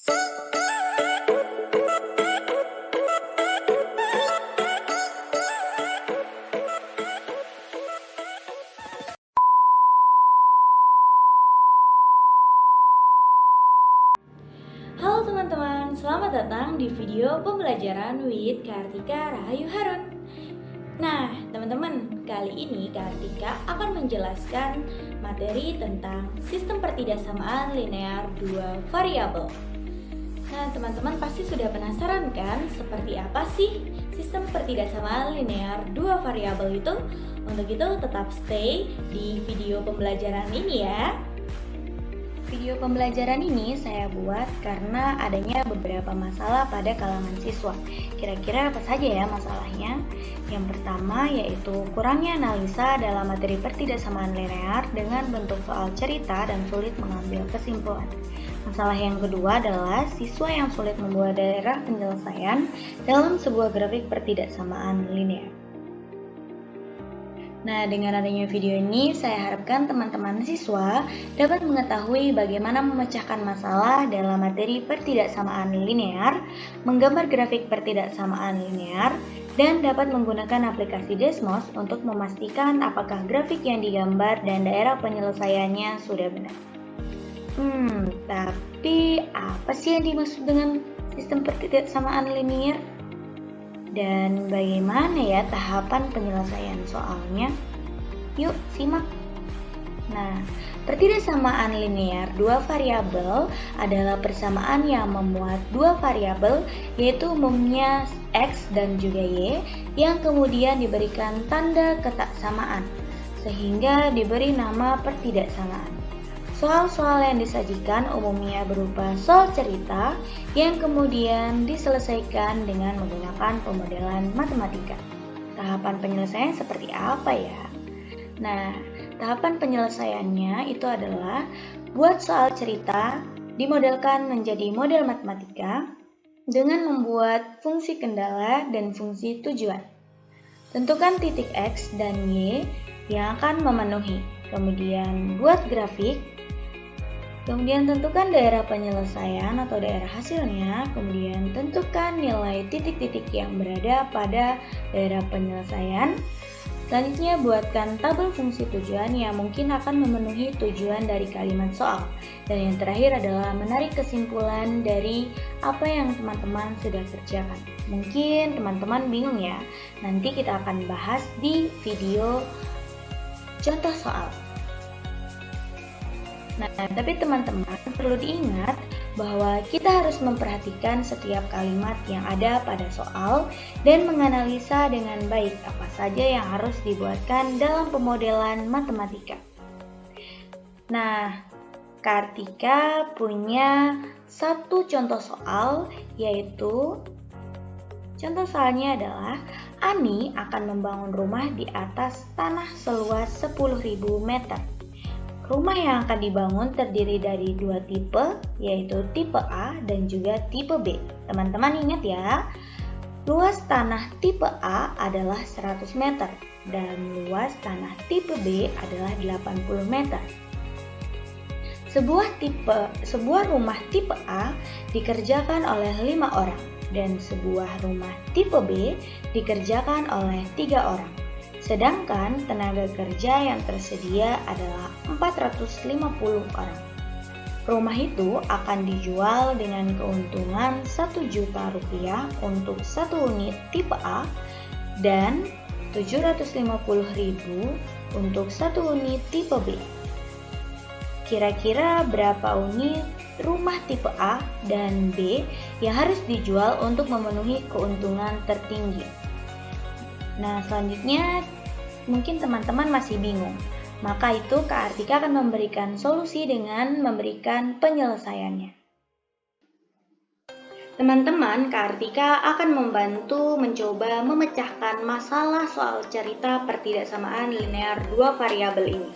Halo teman-teman, selamat datang di video pembelajaran with Kartika Rahayu Harun. Nah, teman-teman, kali ini Kartika akan menjelaskan materi tentang sistem pertidaksamaan linear dua variabel. Nah, teman-teman pasti sudah penasaran kan seperti apa sih sistem pertidaksamaan linear dua variabel itu? Untuk itu tetap stay di video pembelajaran ini ya. Video pembelajaran ini saya buat karena adanya beberapa masalah pada kalangan siswa. Kira-kira apa saja ya masalahnya? Yang pertama yaitu kurangnya analisa dalam materi pertidaksamaan linear dengan bentuk soal cerita dan sulit mengambil kesimpulan. Masalah yang kedua adalah siswa yang sulit membuat daerah penyelesaian dalam sebuah grafik pertidaksamaan linear. Nah, dengan adanya video ini, saya harapkan teman-teman siswa dapat mengetahui bagaimana memecahkan masalah dalam materi pertidaksamaan linear, menggambar grafik pertidaksamaan linear, dan dapat menggunakan aplikasi Desmos untuk memastikan apakah grafik yang digambar dan daerah penyelesaiannya sudah benar. Tapi apa sih yang dimaksud dengan sistem pertidaksamaan linear? Dan bagaimana ya tahapan penyelesaian soalnya? Yuk simak. Nah, pertidaksamaan linear dua variabel adalah persamaan yang memuat dua variabel, yaitu umumnya X dan juga Y, yang kemudian diberikan tanda ketaksamaan, sehingga diberi nama pertidaksamaan. Soal-soal yang disajikan umumnya berupa soal cerita yang kemudian diselesaikan dengan menggunakan pemodelan matematika. Tahapan penyelesaian seperti apa ya? Nah, tahapan penyelesaiannya itu adalah buat soal cerita dimodelkan menjadi model matematika dengan membuat fungsi kendala dan fungsi tujuan. Tentukan titik X dan Y yang akan memenuhi. Kemudian buat grafik. Kemudian tentukan daerah penyelesaian atau daerah hasilnya, kemudian tentukan nilai titik-titik yang berada pada daerah penyelesaian. Selanjutnya buatkan tabel fungsi tujuan yang mungkin akan memenuhi tujuan dari kalimat soal. Dan yang terakhir adalah menarik kesimpulan dari apa yang teman-teman sudah kerjakan. Mungkin teman-teman bingung ya, nanti kita akan bahas di video contoh soal. Nah, tapi teman-teman perlu diingat bahwa kita harus memperhatikan setiap kalimat yang ada pada soal dan menganalisa dengan baik apa saja yang harus dibuatkan dalam pemodelan matematika. Nah, Kartika punya satu contoh soal, yaitu contoh soalnya adalah Ani akan membangun rumah di atas tanah seluas 10.000 meter. Rumah yang akan dibangun terdiri dari dua tipe, yaitu tipe A dan juga tipe B. Teman-teman ingat ya, luas tanah tipe A adalah 100 meter dan luas tanah tipe B adalah 80 meter. Sebuah rumah tipe A dikerjakan oleh 5 orang dan sebuah rumah tipe B dikerjakan oleh 3 orang. Sedangkan tenaga kerja yang tersedia adalah 450 orang. Rumah itu akan dijual dengan keuntungan 1 juta rupiah untuk 1 unit tipe A dan 750.000 untuk 1 unit tipe B. Kira-kira berapa unit rumah tipe A dan B yang harus dijual untuk memenuhi keuntungan tertinggi? Nah, selanjutnya mungkin teman-teman masih bingung. Maka itu Kak Artika akan memberikan solusi dengan memberikan penyelesaiannya. Teman-teman, Kak Artika akan membantu mencoba memecahkan masalah soal cerita pertidaksamaan linear dua variabel ini.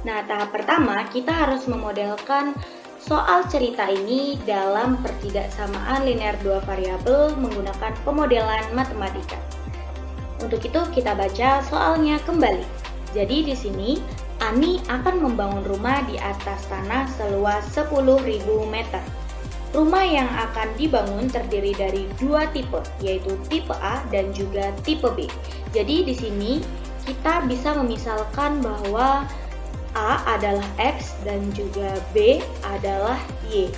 Nah, tahap pertama kita harus memodelkan soal cerita ini dalam pertidaksamaan linear dua variabel menggunakan pemodelan matematika. Untuk itu kita baca soalnya kembali. Jadi di sini Ani akan membangun rumah di atas tanah seluas 10.000 meter. Rumah yang akan dibangun terdiri dari dua tipe, yaitu tipe A dan juga tipe B. Jadi di sini kita bisa memisalkan bahwa A adalah X dan juga B adalah Y.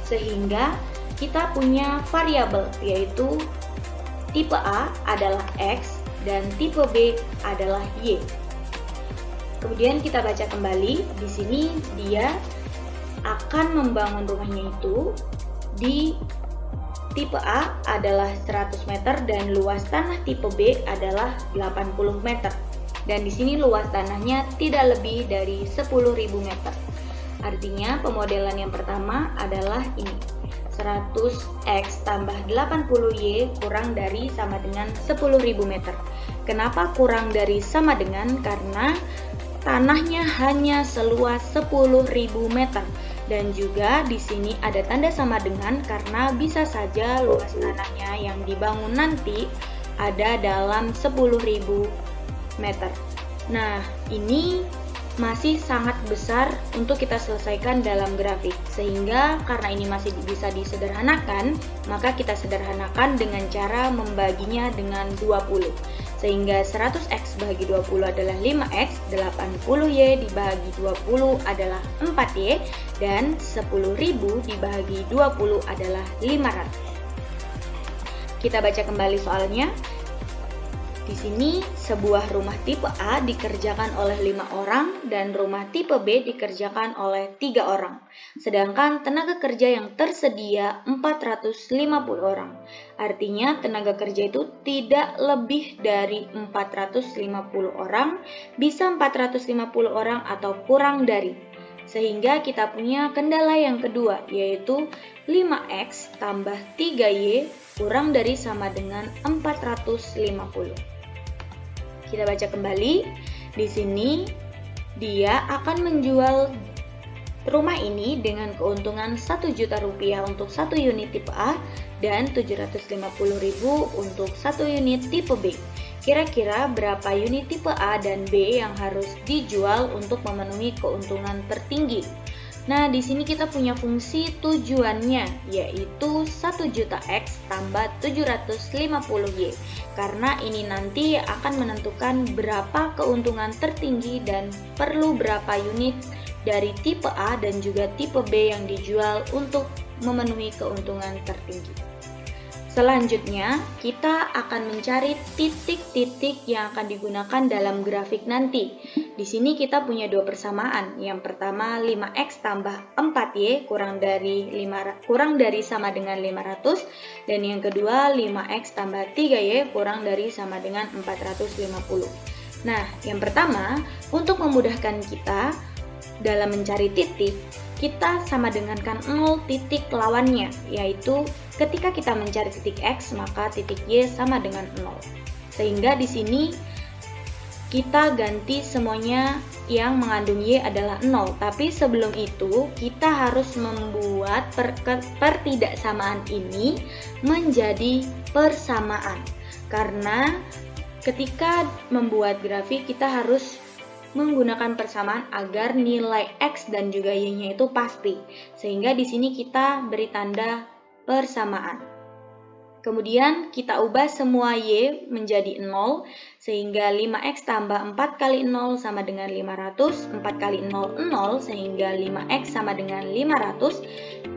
Sehingga kita punya variabel, yaitu tipe A adalah X dan tipe B adalah Y. Kemudian kita baca kembali, di sini dia akan membangun rumahnya itu di tipe A adalah 100 meter dan luas tanah tipe B adalah 80 meter. Dan di sini luas tanahnya tidak lebih dari 10.000 meter. Artinya pemodelan yang pertama adalah ini. 100x tambah 80y kurang dari sama dengan 10.000 meter. Kenapa kurang dari sama dengan? Karena tanahnya hanya seluas 10.000 meter. Dan juga di sini ada tanda sama dengan karena bisa saja luas tanahnya yang dibangun nanti ada dalam 10.000 meter. Nah, ini masih sangat besar untuk kita selesaikan dalam grafik. Sehingga karena ini masih bisa disederhanakan, maka kita sederhanakan dengan cara membaginya dengan 20. Sehingga 100x bagi 20 adalah 5x, 80y dibagi 20 adalah 4y, dan 10.000 dibagi 20 adalah 500. Kita baca kembali soalnya. Di sini sebuah rumah tipe A dikerjakan oleh 5 orang dan rumah tipe B dikerjakan oleh 3 orang. Sedangkan tenaga kerja yang tersedia 450 orang. Artinya tenaga kerja itu tidak lebih dari 450 orang, bisa 450 orang atau kurang dari. Sehingga kita punya kendala yang kedua, yaitu 5x tambah 3y kurang dari sama dengan 450. Kita baca kembali. Di sini dia akan menjual rumah ini dengan keuntungan 1 juta rupiah untuk 1 unit tipe A dan 750.000 untuk 1 unit tipe B. Kira-kira berapa unit tipe A dan B yang harus dijual untuk memenuhi keuntungan tertinggi? Nah, di sini kita punya fungsi tujuannya, yaitu 1 juta X tambah 750Y. Karena ini nanti akan menentukan berapa keuntungan tertinggi dan perlu berapa unit dari tipe A dan juga tipe B yang dijual untuk memenuhi keuntungan tertinggi. Selanjutnya, kita akan mencari titik-titik yang akan digunakan dalam grafik nanti. Di sini kita punya dua persamaan. Yang pertama 5x tambah 4y kurang dari sama dengan 500, dan yang kedua 5x tambah 3y kurang dari sama dengan 450. Nah, yang pertama, untuk memudahkan kita dalam mencari titik, kita sama dengankan 0 titik lawannya, yaitu ketika kita mencari titik x, maka titik y sama dengan 0. Sehingga di sini kita ganti semuanya yang mengandung y adalah 0. Tapi sebelum itu, kita harus membuat pertidaksamaan ini menjadi persamaan. Karena ketika membuat grafik, kita harus menggunakan persamaan agar nilai X dan juga Y-nya itu pasti. Sehingga di sini kita beri tanda persamaan. Kemudian kita ubah semua Y menjadi 0, sehingga 5X tambah 4 kali 0 sama dengan 500, 4 kali 0, 0, sehingga 5X sama dengan 500,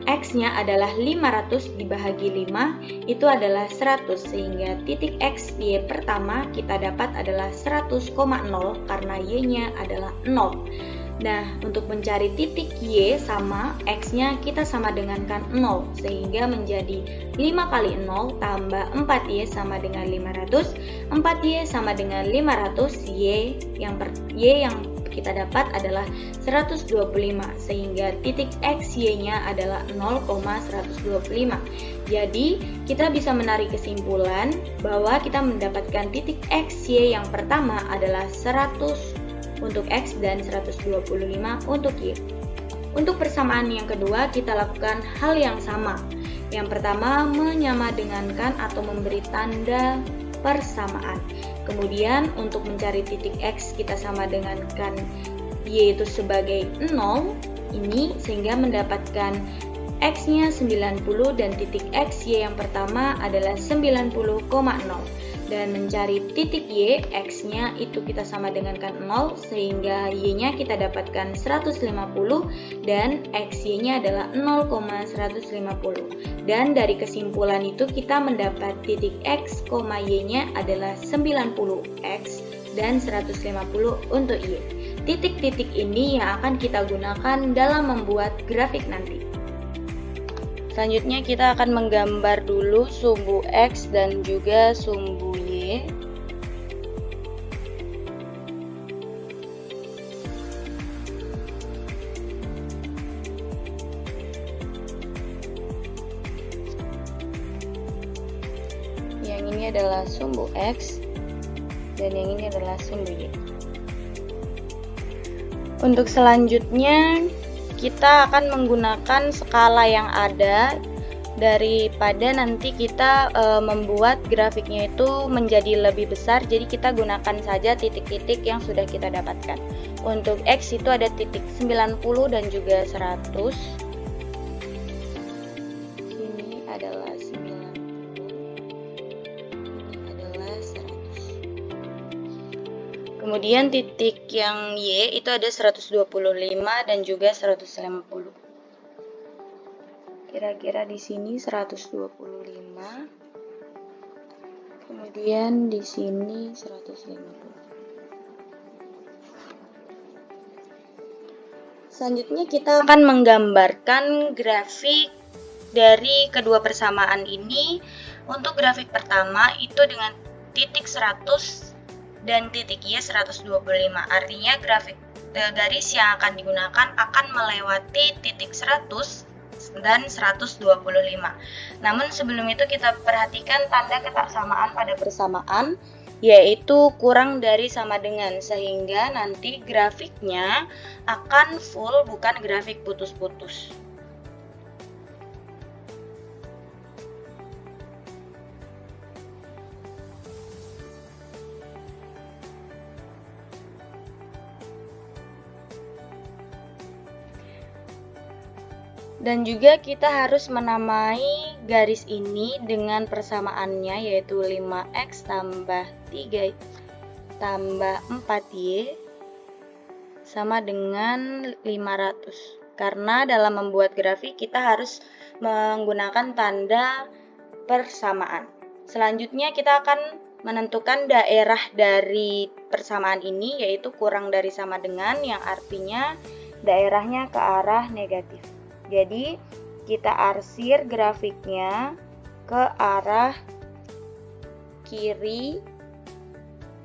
X-nya adalah 500 dibagi 5, itu adalah 100, sehingga titik X Y pertama kita dapat adalah 100,0 karena Y-nya adalah 0. Nah, untuk mencari titik Y sama X-nya kita sama dengankan 0, sehingga menjadi 5 kali 0 tambah 4Y sama dengan 500, 4Y sama dengan 500, Y yang kita dapat adalah 125, sehingga titik X Y-nya adalah 0,125. Jadi, kita bisa menarik kesimpulan bahwa kita mendapatkan titik X Y yang pertama adalah 100 untuk X dan 125 untuk Y. Untuk persamaan yang kedua, kita lakukan hal yang sama. Yang pertama, menyamadengankan atau memberi tanda persamaan. Kemudian, untuk mencari titik X, kita sama dengankan Y itu sebagai 0, ini sehingga mendapatkan X-nya 90 dan titik X Y yang pertama adalah 90,0. Dan mencari titik Y, X-nya itu kita sama dengankan 0, sehingga Y-nya kita dapatkan 150 dan XY-nya adalah 0,150. Dan dari kesimpulan itu kita mendapat titik X, Y-nya adalah 90X dan 150 untuk Y. Titik-titik ini yang akan kita gunakan dalam membuat grafik nanti. Selanjutnya kita akan menggambar dulu sumbu X dan juga sumbu Y. Yang ini adalah sumbu X dan yang ini adalah sumbu Y. Untuk selanjutnya kita akan menggunakan skala yang ada daripada nanti kita membuat grafiknya itu menjadi lebih besar. Jadi kita gunakan saja titik-titik yang sudah kita dapatkan. Untuk X itu ada titik 90 dan juga 100. Sini adalah 90, ini adalah 100. Kemudian titik yang Y itu ada 125 dan juga 150. Kira-kira di sini 125. Kemudian di sini 150. Selanjutnya kita akan menggambarkan grafik dari kedua persamaan ini. Untuk grafik pertama itu dengan titik 100 dan titik Y 125. Artinya grafik garis yang akan digunakan akan melewati titik 100 dan 125. Namun sebelum itu kita perhatikan tanda ketaksamaan pada persamaan, yaitu kurang dari sama dengan, sehingga nanti grafiknya akan full, bukan grafik putus-putus. Dan juga kita harus menamai garis ini dengan persamaannya, yaitu 5X tambah 3 tambah 4Y sama dengan 500. Karena dalam membuat grafik kita harus menggunakan tanda persamaan. Selanjutnya kita akan menentukan daerah dari persamaan ini, yaitu kurang dari sama dengan, yang artinya daerahnya ke arah negatif. Jadi kita arsir grafiknya ke arah kiri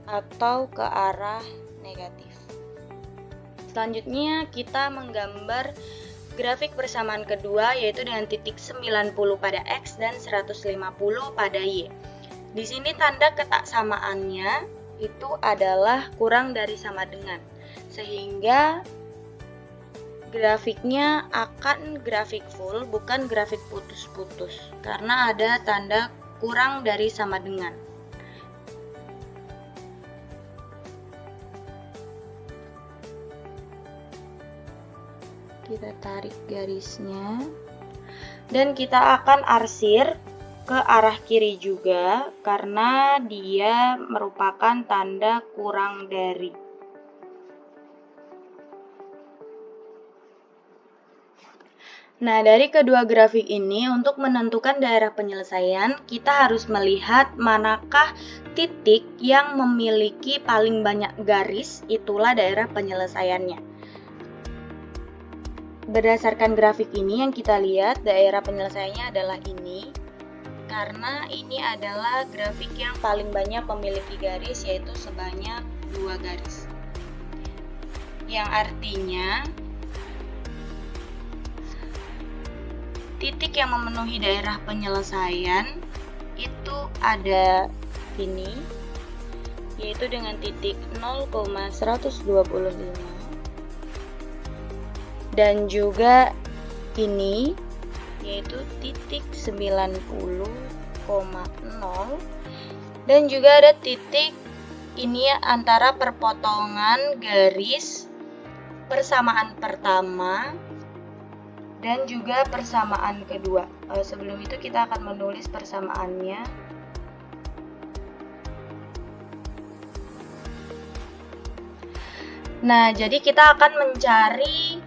atau ke arah negatif. Selanjutnya kita menggambar grafik persamaan kedua, yaitu dengan titik 90 pada X dan 150 pada Y. Di sini tanda ketaksamaannya itu adalah kurang dari sama dengan, sehingga grafiknya akan grafik full, bukan grafik putus-putus, karena ada tanda kurang dari sama dengan. Kita tarik garisnya dan kita akan arsir ke arah kiri juga, karena dia merupakan tanda kurang dari. Nah, dari kedua grafik ini, untuk menentukan daerah penyelesaian, kita harus melihat manakah titik yang memiliki paling banyak garis, itulah daerah penyelesaiannya. Berdasarkan grafik ini yang kita lihat, daerah penyelesaiannya adalah ini, karena ini adalah grafik yang paling banyak memiliki garis, yaitu sebanyak 2 garis. Yang artinya titik yang memenuhi daerah penyelesaian itu ada ini, yaitu dengan titik 0,125 dan juga ini, yaitu titik 90,0, dan juga ada titik ini antara perpotongan garis persamaan pertama dan juga persamaan kedua. Sebelum itu kita akan menulis persamaannya. Nah, jadi kita akan mencari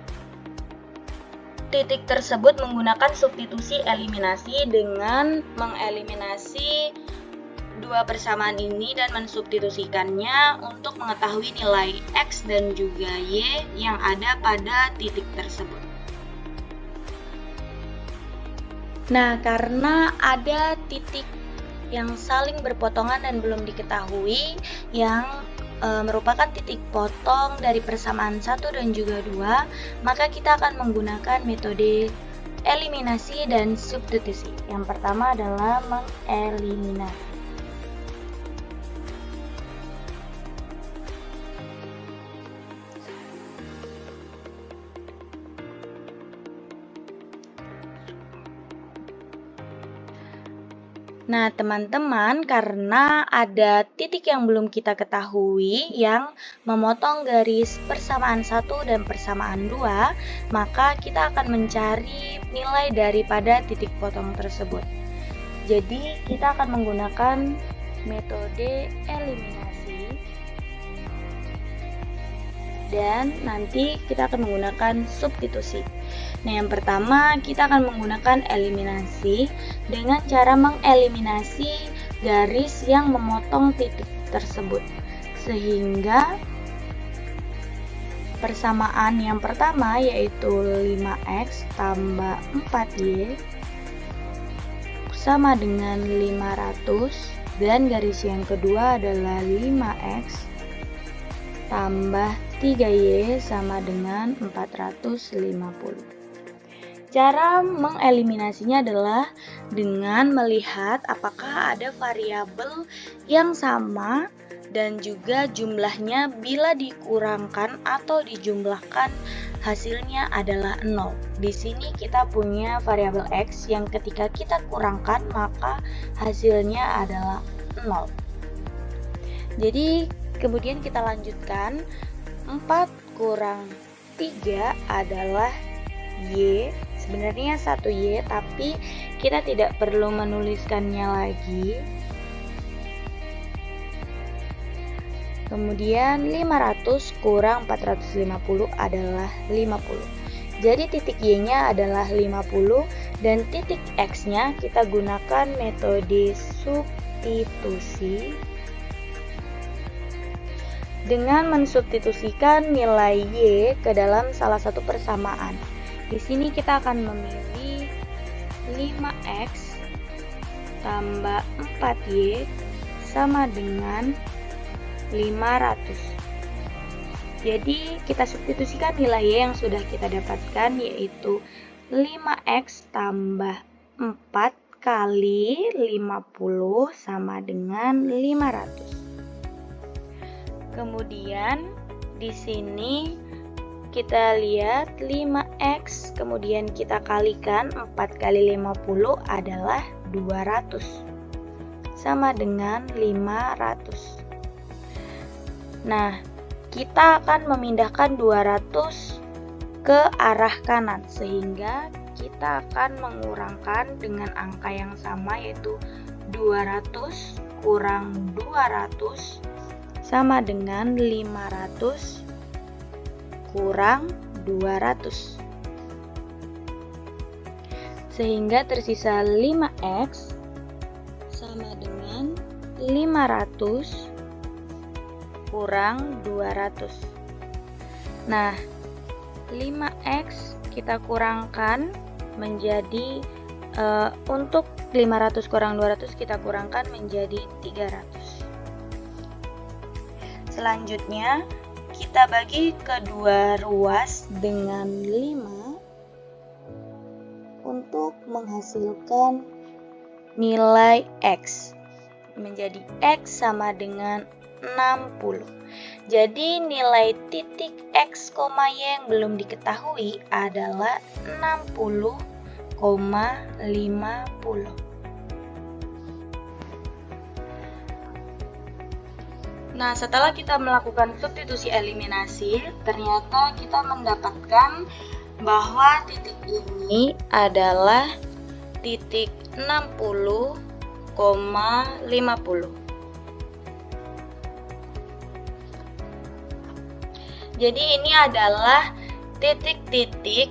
titik tersebut menggunakan substitusi eliminasi dengan mengeliminasi dua persamaan ini dan mensubstitusikannya untuk mengetahui nilai X dan juga Y yang ada pada titik tersebut. Nah, karena ada titik yang saling berpotongan dan belum diketahui yang merupakan titik potong dari persamaan 1 dan juga 2, maka kita akan menggunakan metode eliminasi dan substitusi. Yang pertama adalah mengeliminasi. Nah, teman-teman, karena ada titik yang belum kita ketahui yang memotong garis persamaan 1 dan persamaan 2, maka kita akan mencari nilai daripada titik potong tersebut. Jadi, kita akan menggunakan metode eliminasi dan nanti kita akan menggunakan substitusi. Nah, yang pertama kita akan menggunakan eliminasi dengan cara mengeliminasi garis yang memotong titik tersebut. Sehingga persamaan yang pertama yaitu 5x tambah 4y sama dengan 500 dan garis yang kedua adalah 5x tambah 3y sama dengan 450. Cara mengeliminasinya adalah dengan melihat apakah ada variabel yang sama dan juga jumlahnya bila dikurangkan atau dijumlahkan hasilnya adalah 0. Di sini kita punya variabel X yang ketika kita kurangkan maka hasilnya adalah 0. Jadi kemudian kita lanjutkan, 4 kurang 3 adalah Y. Sebenarnya 1Y, tapi kita tidak perlu menuliskannya lagi. Kemudian 500 kurang 450 adalah 50. Jadi titik Y-nya adalah 50 dan titik X-nya kita gunakan metode substitusi dengan mensubstitusikan nilai Y ke dalam salah satu persamaan. Di sini kita akan memilih 5x tambah 4y sama dengan 500. Jadi kita substitusikan nilai y yang sudah kita dapatkan yaitu 5x tambah 4 kali 50 sama dengan 500. Kemudian di sini kita lihat 5x, kemudian kita kalikan 4 kali 50 adalah 200 sama dengan 500. Nah, kita akan memindahkan 200 ke arah kanan sehingga kita akan mengurangkan dengan angka yang sama yaitu 200 kurang 200 sama dengan 500 kurang 200, sehingga tersisa 5x sama dengan 500 kurang 200. Nah, 5x kita kurangkan menjadi untuk 500 kurang 200 kita kurangkan menjadi 300. Selanjutnya kita bagi kedua ruas dengan 5 untuk menghasilkan nilai X. Menjadi X sama dengan 60. Jadi nilai titik X, Y yang belum diketahui adalah 60,50. Nah, setelah kita melakukan substitusi eliminasi, ternyata kita mendapatkan bahwa titik ini adalah titik 60,50. Jadi ini adalah titik-titik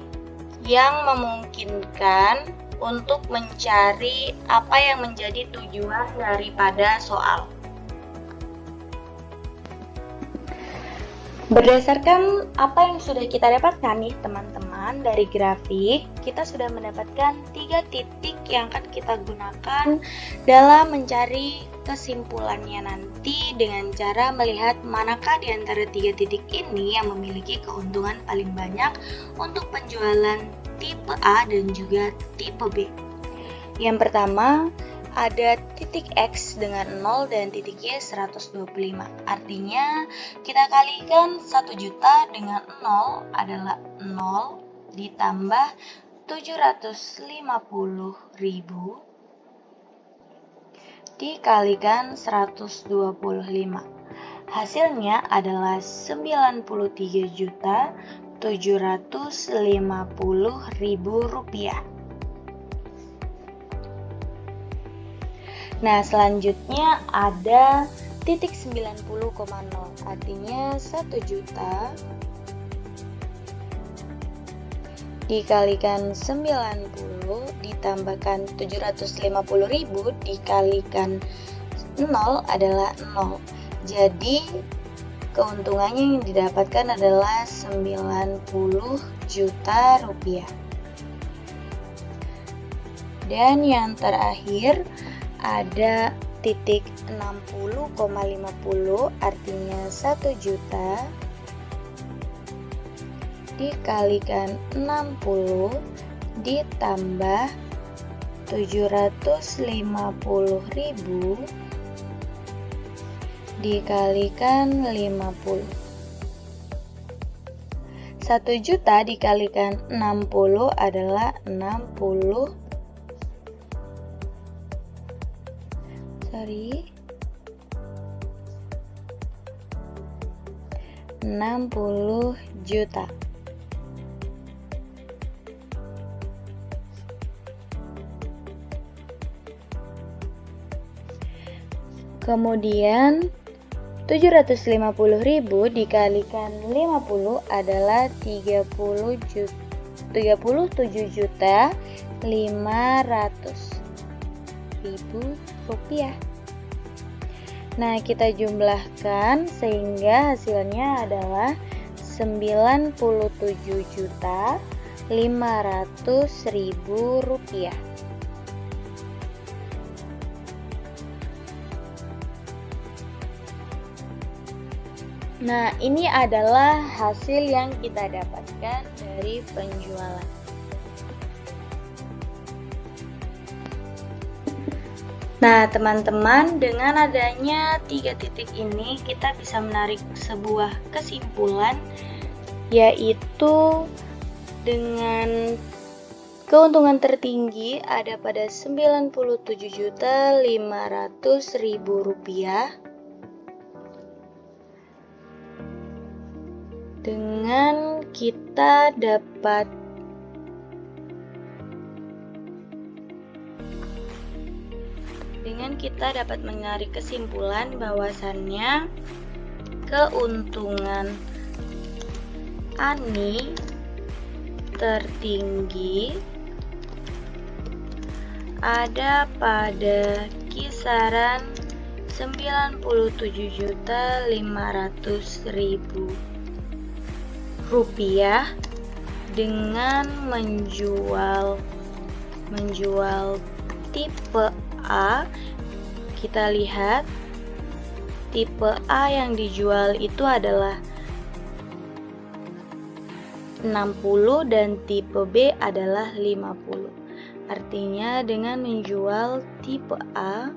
yang memungkinkan untuk mencari apa yang menjadi tujuan daripada soal. Berdasarkan apa yang sudah kita dapatkan nih teman-teman dari grafik, kita sudah mendapatkan 3 titik yang akan kita gunakan dalam mencari kesimpulannya nanti dengan cara melihat manakah di antara 3 titik ini yang memiliki keuntungan paling banyak untuk penjualan tipe A dan juga tipe B. Yang pertama, ada titik X dengan 0 dan titik Y 125. Artinya kita kalikan 1 juta dengan 0 adalah 0 ditambah 750.000 dikalikan 125. Hasilnya adalah 93.750.000 rupiah. Nah, selanjutnya ada titik 90,0, artinya 1 juta dikalikan 90 ditambahkan 750.000 dikalikan 0 adalah 0. Jadi keuntungannya yang didapatkan adalah 90 juta rupiah. Dan yang terakhir ada titik 60,50, artinya 1 juta dikalikan 60 ditambah 750.000 dikalikan 50. 1 juta dikalikan 60 adalah 60 juta. Kemudian 750.000 dikalikan 50 adalah 37.500.000 rupiah. Nah, kita jumlahkan sehingga hasilnya adalah 97.500.000 rupiah. Nah, ini adalah hasil yang kita dapatkan dari penjualan. Nah, teman-teman, dengan adanya 3 titik ini, kita bisa menarik sebuah kesimpulan, yaitu dengan keuntungan tertinggi ada pada 97.500.000 rupiah. Dengan kita dapat menarik kesimpulan bahwasannya keuntungan Ani tertinggi ada pada kisaran 97.500.000 rupiah dengan menjual tipe A. Kita lihat tipe A yang dijual itu adalah 60 dan tipe B adalah 50. Artinya dengan menjual tipe A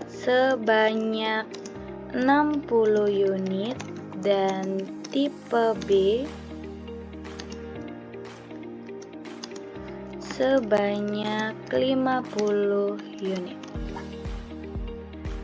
sebanyak 60 unit dan tipe B sebanyak 50 unit.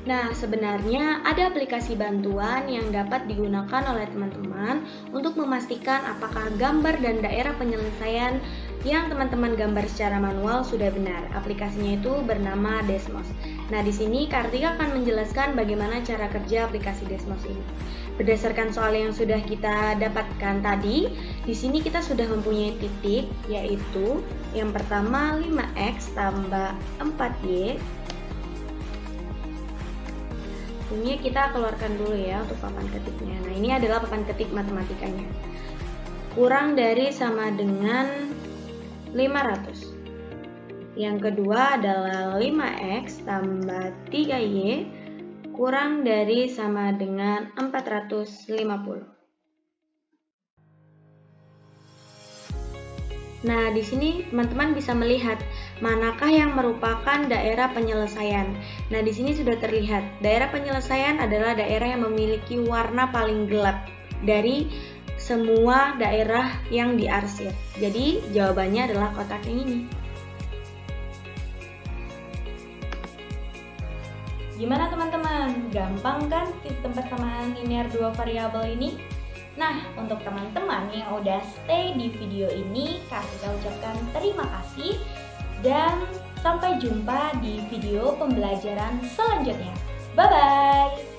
Nah, sebenarnya ada aplikasi bantuan yang dapat digunakan oleh teman-teman untuk memastikan apakah gambar dan daerah penyelesaian yang teman-teman gambar secara manual sudah benar. Aplikasinya itu bernama Desmos. Nah, di sini Kartika akan menjelaskan bagaimana cara kerja aplikasi Desmos ini. Berdasarkan soal yang sudah kita dapatkan tadi, di sini kita sudah mempunyai titik, yaitu yang pertama 5x tambah 4y. Ini kita keluarkan dulu ya untuk papan ketiknya. Nah, ini adalah papan ketik matematikanya. Kurang dari sama dengan 500. Yang kedua adalah 5x tambah 3y kurang dari sama dengan 450. Nah, di sini teman-teman bisa melihat manakah yang merupakan daerah penyelesaian. Nah, di sini sudah terlihat daerah penyelesaian adalah daerah yang memiliki warna paling gelap dari semua daerah yang diarsir. Jadi, jawabannya adalah kotak yang ini. Gimana teman-teman? Gampang kan sistem persamaan linear dua variabel ini? Nah, untuk teman-teman yang udah stay di video ini, Kartika ucapkan terima kasih dan sampai jumpa di video pembelajaran selanjutnya. Bye-bye!